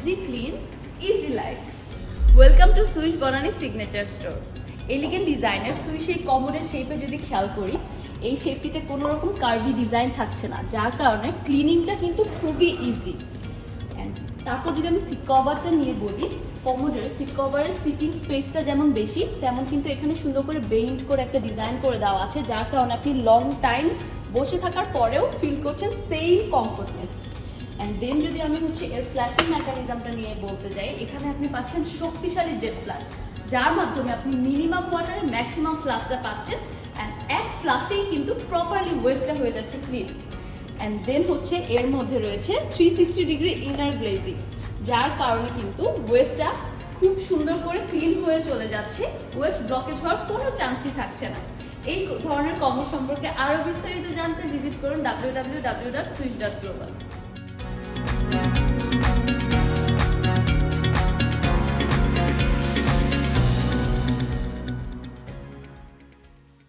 easy clean, easy life. Welcome to Swiss Banani signature store. Elegant ডিজাইনের সুইসের কমোডের শেপে যদি খেয়াল করি, এই শেপটিতে কোনো রকম কার্ভি ডিজাইন থাকছে না, যার কারণে ক্লিনিংটা কিন্তু খুবই ইজি। তারপর যদি আমি সিট কভারটা নিয়ে বলি, কমোডের সিট কভারের সিটিং স্পেসটা যেমন বেশি, তেমন কিন্তু এখানে সুন্দর করে বেইন্ড করে একটা ডিজাইন করে দেওয়া আছে, যার কারণে আপনি লং টাইম বসে থাকার পরেও ফিল করছেন সেম কমফোর্টনেস। অ্যান্ড দেন যদি আমি এর ফ্ল্যাশিং মেকানিজমটা নিয়ে বলতে যাই, এখানে আপনি পাচ্ছেন শক্তিশালী জেট ফ্ল্যাশ, যার মাধ্যমে আপনি মিনিমাম ওয়াটারে ম্যাক্সিমাম ফ্ল্যাশটা পাচ্ছেন। অ্যান্ড এক ফ্ল্যাশেই কিন্তু প্রপারলি ওয়েস্টটা হয়ে যাচ্ছে ক্লিন। অ্যান্ড দেন এর মধ্যে রয়েছে 360 ডিগ্রি ইনার গ্লেজিং, যার কারণে কিন্তু ওয়েস্টটা খুব সুন্দর করে ক্লিন হয়ে চলে যাচ্ছে, ওয়েস্ট ব্লকেজ হওয়ার কোনো চান্সই থাকছে না। এই ধরনের কমো সম্পর্কে আরও বিস্তারিত জানতে ভিজিট করুন www.swiss.global।